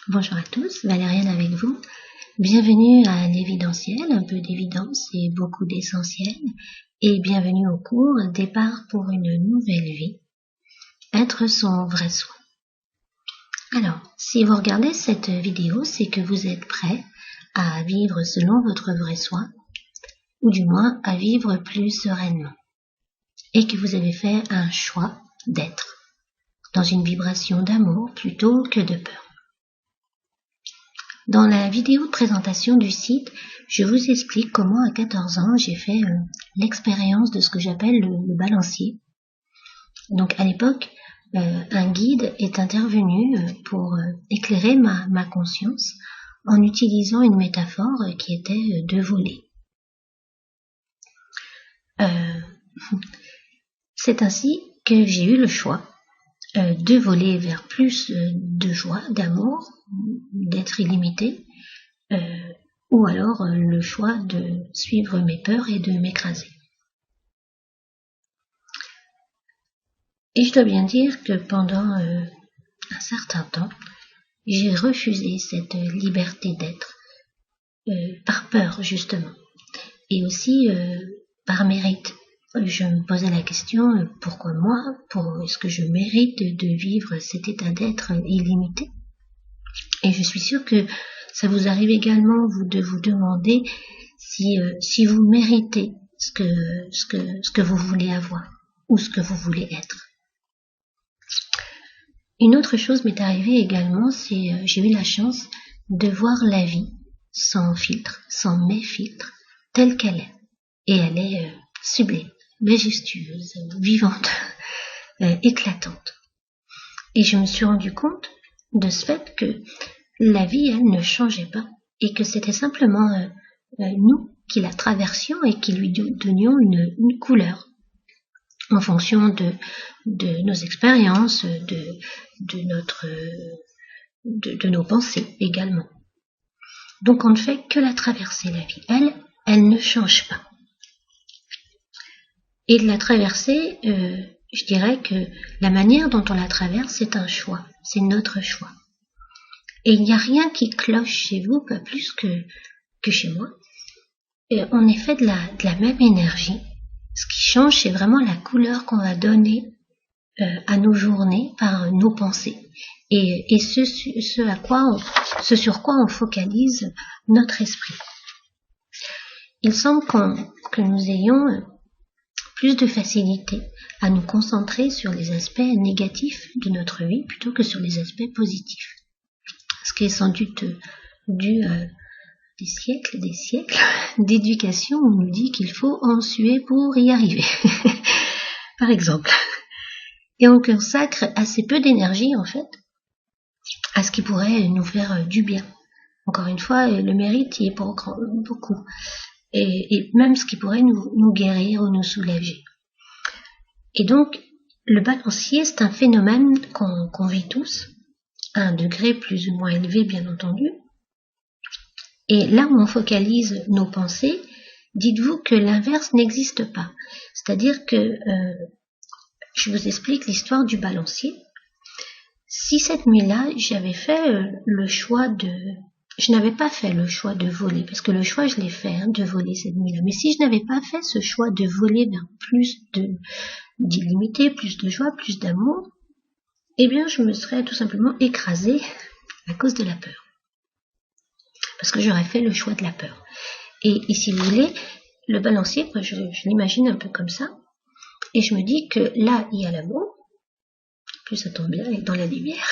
Bonjour à tous, Valériane avec vous. Bienvenue à l'évidentiel, un peu d'évidence et beaucoup d'essentiel. Et bienvenue au cours Départ pour une nouvelle vie. Être son vrai soi. Alors, si vous regardez cette vidéo, c'est que vous êtes prêt à vivre selon votre vrai soi, ou du moins à vivre plus sereinement. Et que vous avez fait un choix d'être dans une vibration d'amour plutôt que de peur. Dans la vidéo de présentation du site, je vous explique comment à 14 ans j'ai fait l'expérience de ce que j'appelle le balancier. Donc à l'époque, un guide est intervenu pour éclairer ma conscience en utilisant une métaphore qui était de voler. C'est ainsi que j'ai eu le choix de voler vers plus de joie, d'amour, d'être illimité, ou alors le choix de suivre mes peurs et de m'écraser. Et je dois bien dire que pendant un certain temps, j'ai refusé cette liberté d'être, par peur justement, et aussi par mérite. Je me posais la question, pourquoi moi? Est-ce que je mérite de vivre cet état d'être illimité? Et je suis sûre que ça vous arrive également de vous demander si vous méritez ce que vous voulez avoir ou ce que vous voulez être. Une autre chose m'est arrivée également, c'est j'ai eu la chance de voir la vie sans filtre, sans mes filtres, telle qu'elle est. Et elle est sublime, majestueuse, vivante, éclatante. Et je me suis rendu compte de ce fait que la vie, elle, ne changeait pas et que c'était simplement nous qui la traversions et qui lui donnions une couleur en fonction de nos expériences, de nos pensées également. Donc on ne fait que la traverser, la vie. Elle ne change pas. Et de la traverser, je dirais que la manière dont on la traverse, c'est un choix, c'est notre choix. Et il n'y a rien qui cloche chez vous, pas plus que chez moi. Et on est fait de la même énergie. Ce qui change, c'est vraiment la couleur qu'on va donner à nos journées par nos pensées. Et ce sur quoi on focalise notre esprit. Il semble que nous ayons plus de facilité à nous concentrer sur les aspects négatifs de notre vie plutôt que sur les aspects positifs. Ce qui est sans doute dû des siècles d'éducation où on nous dit qu'il faut en suer pour y arriver, par exemple. Et on consacre assez peu d'énergie, en fait, à ce qui pourrait nous faire du bien. Encore une fois, le mérite y est pas beaucoup. Et même ce qui pourrait nous guérir ou nous soulager. Et donc, le balancier, c'est un phénomène qu'on vit tous, à un degré plus ou moins élevé, bien entendu. Et là où on focalise nos pensées, dites-vous que l'inverse n'existe pas. C'est-à-dire que, je vous explique l'histoire du balancier. Si cette nuit-là, j'avais fait le choix je n'avais pas fait le choix de voler, parce que le choix, je l'ai fait, de voler cette nuit-là. Mais si je n'avais pas fait ce choix de voler vers plus d'illimité, plus de joie, plus d'amour, eh bien, je me serais tout simplement écrasée à cause de la peur. Parce que j'aurais fait le choix de la peur. Et si vous voulez, le balancier, je l'imagine un peu comme ça, et je me dis que là, il y a l'amour, plus ça tombe bien, dans la lumière,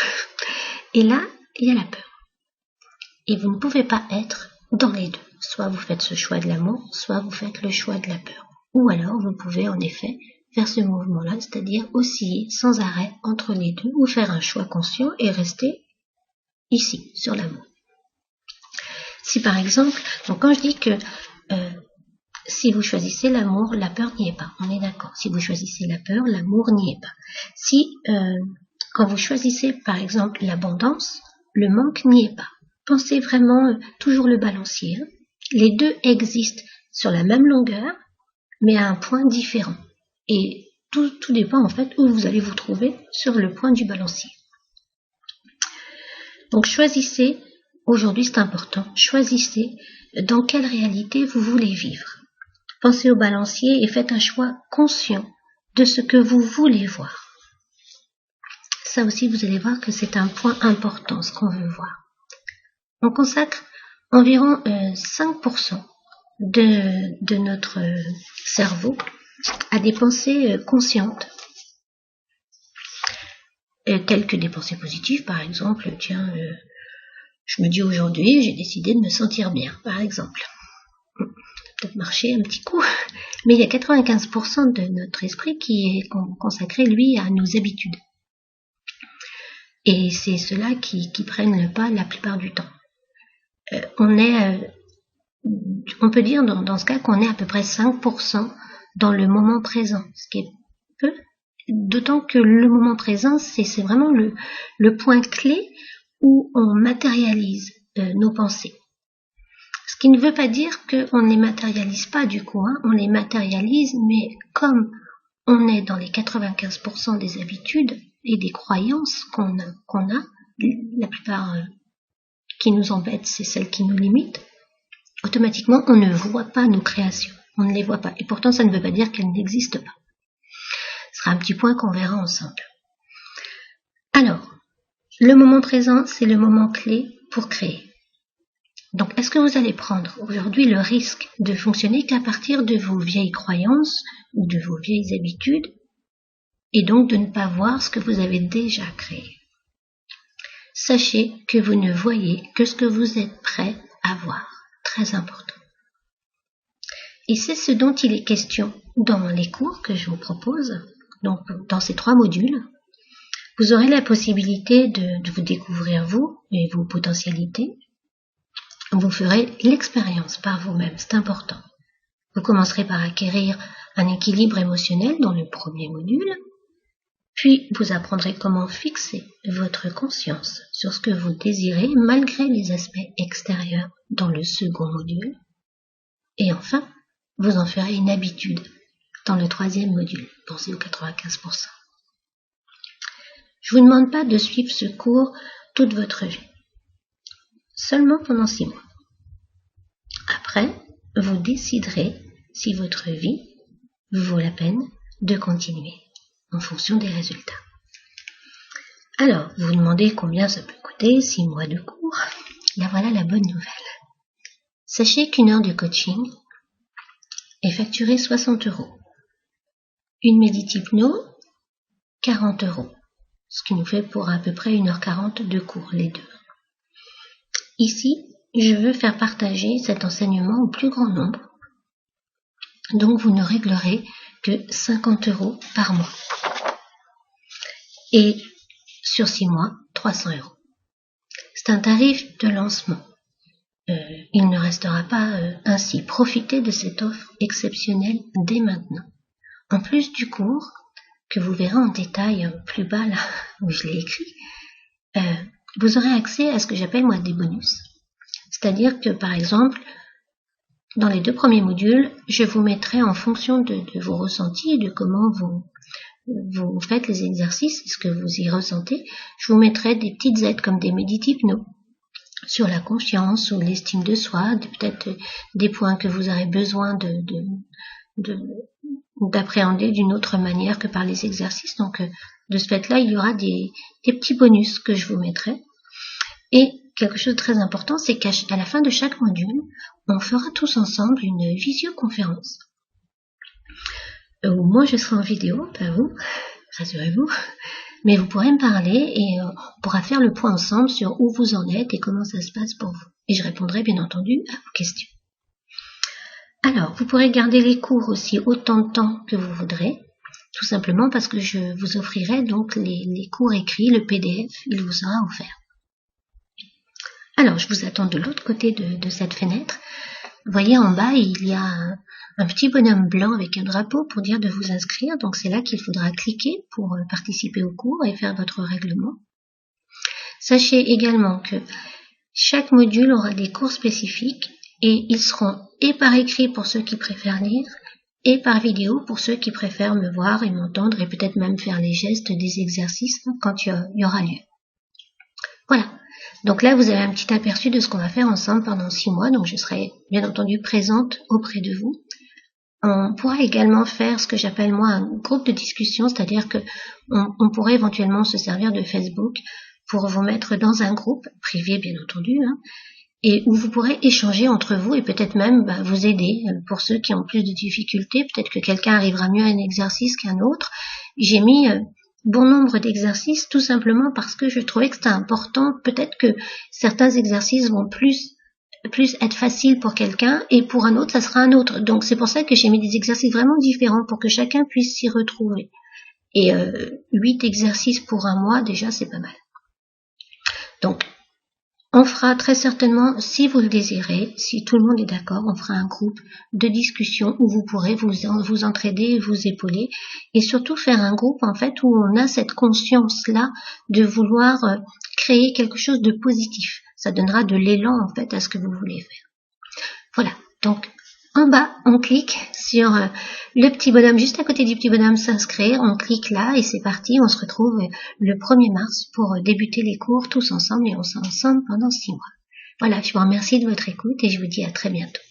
et là, il y a la peur. Et vous ne pouvez pas être dans les deux. Soit vous faites ce choix de l'amour, soit vous faites le choix de la peur. Ou alors vous pouvez en effet faire ce mouvement-là, c'est-à-dire osciller sans arrêt entre les deux, ou faire un choix conscient et rester ici, sur l'amour. Si par exemple, donc quand je dis que si vous choisissez l'amour, la peur n'y est pas, on est d'accord. Si vous choisissez la peur, l'amour n'y est pas. Si quand vous choisissez par exemple l'abondance, le manque n'y est pas. Pensez vraiment toujours le balancier. Hein. Les deux existent sur la même longueur, mais à un point différent. Et tout dépend en fait où vous allez vous trouver sur le point du balancier. Donc choisissez, aujourd'hui c'est important, choisissez dans quelle réalité vous voulez vivre. Pensez au balancier et faites un choix conscient de ce que vous voulez voir. Ça aussi, vous allez voir que c'est un point important, ce qu'on veut voir. On consacre environ 5% de notre cerveau à des pensées conscientes, telles que des pensées positives, par exemple, tiens, je me dis aujourd'hui, j'ai décidé de me sentir bien, par exemple. Peut-être marcher un petit coup, mais il y a 95% de notre esprit qui est consacré, lui, à nos habitudes. Et c'est ceux-là qui prennent le pas la plupart du temps. On peut dire dans ce cas qu'on est à peu près 5% dans le moment présent, ce qui est peu, d'autant que le moment présent, c'est vraiment le point clé où on matérialise nos pensées. Ce qui ne veut pas dire qu'on ne les matérialise pas du coup, on les matérialise, mais comme on est dans les 95% des habitudes et des croyances qu'on a, la plupart qui nous embêtent, c'est celles qui nous limitent, automatiquement on ne voit pas nos créations, on ne les voit pas. Et pourtant ça ne veut pas dire qu'elles n'existent pas. Ce sera un petit point qu'on verra ensemble. Alors, le moment présent, c'est le moment clé pour créer. Donc, est-ce que vous allez prendre aujourd'hui le risque de fonctionner qu'à partir de vos vieilles croyances ou de vos vieilles habitudes et donc de ne pas voir ce que vous avez déjà créé? Sachez que vous ne voyez que ce que vous êtes prêt à voir. Très important. Et c'est ce dont il est question dans les cours que je vous propose. Donc, dans ces 3 modules, vous aurez la possibilité de vous découvrir vous et vos potentialités. Vous ferez l'expérience par vous-même, c'est important. Vous commencerez par acquérir un équilibre émotionnel dans le premier module, puis vous apprendrez comment fixer votre conscience sur ce que vous désirez malgré les aspects extérieurs dans le second module, et enfin, vous en ferez une habitude dans le 3e module, pensez aux 95%. Je ne vous demande pas de suivre ce cours toute votre vie, seulement pendant 6 mois. Après, vous déciderez si votre vie vaut la peine de continuer en fonction des résultats. Alors, vous vous demandez combien ça peut coûter 6 mois de cours. Là, voilà la bonne nouvelle. Sachez qu'une heure de coaching est facturée 60 €. Une Médithypno, 40 €. Ce qui nous fait pour à peu près 1h40 de cours, les deux. Ici, je veux faire partager cet enseignement au plus grand nombre. Donc, vous ne réglerez que 50 € par mois. Et sur 6 mois, 300 €. C'est un tarif de lancement. Il ne restera pas ainsi. Profitez de cette offre exceptionnelle dès maintenant. En plus du cours, que vous verrez en détail plus bas là où je l'ai écrit, vous aurez accès à ce que j'appelle moi des bonus. C'est-à-dire que par exemple, dans les 2 premiers modules, je vous mettrai en fonction de vos ressentis et de comment vous faites les exercices, ce que vous y ressentez, je vous mettrai des petites aides comme des Médithypno sur la confiance ou l'estime de soi, peut-être des points que vous aurez besoin d'appréhender d'une autre manière que par les exercices. Donc, de ce fait-là, il y aura des petits bonus que je vous mettrai. Et quelque chose de très important, c'est qu'à la fin de chaque module, on fera tous ensemble une visioconférence. Moi, je serai en vidéo, pas vous, rassurez-vous. Mais vous pourrez me parler et on pourra faire le point ensemble sur où vous en êtes et comment ça se passe pour vous. Et je répondrai bien entendu à vos questions. Alors, vous pourrez garder les cours aussi autant de temps que vous voudrez, tout simplement parce que je vous offrirai donc les cours écrits, le PDF, il vous sera offert. Alors, je vous attends de l'autre côté de cette fenêtre. Vous voyez en bas, il y a un petit bonhomme blanc avec un drapeau pour dire de vous inscrire. Donc, c'est là qu'il faudra cliquer pour participer au cours et faire votre règlement. Sachez également que chaque module aura des cours spécifiques et ils seront et par écrit pour ceux qui préfèrent lire et par vidéo pour ceux qui préfèrent me voir et m'entendre et peut-être même faire les gestes des exercices quand il y aura lieu. Voilà. Donc là, vous avez un petit aperçu de ce qu'on va faire ensemble pendant 6 mois. Donc je serai bien entendu présente auprès de vous. On pourra également faire ce que j'appelle moi un groupe de discussion, c'est-à-dire que on pourrait éventuellement se servir de Facebook pour vous mettre dans un groupe privé bien entendu, hein, et où vous pourrez échanger entre vous et peut-être même vous aider. Pour ceux qui ont plus de difficultés, peut-être que quelqu'un arrivera mieux à un exercice qu'un autre. J'ai mis bon nombre d'exercices tout simplement parce que je trouvais que c'était important. Peut-être que certains exercices vont plus être faciles pour quelqu'un et pour un autre ça sera un autre. Donc c'est pour ça que j'ai mis des exercices vraiment différents pour que chacun puisse s'y retrouver. Et 8 exercices pour un mois, déjà c'est pas mal. Donc on fera très certainement, si vous le désirez, si tout le monde est d'accord, on fera un groupe de discussion où vous pourrez vous entraider, vous épauler, et surtout faire un groupe en fait où on a cette conscience-là de vouloir créer quelque chose de positif. Ça donnera de l'élan en fait à ce que vous voulez faire. Voilà, donc en bas, on clique sur le petit bonhomme, juste à côté du petit bonhomme s'inscrire, on clique là et c'est parti, on se retrouve le 1er mars pour débuter les cours tous ensemble et on sera ensemble pendant 6 mois. Voilà, je vous remercie de votre écoute et je vous dis à très bientôt.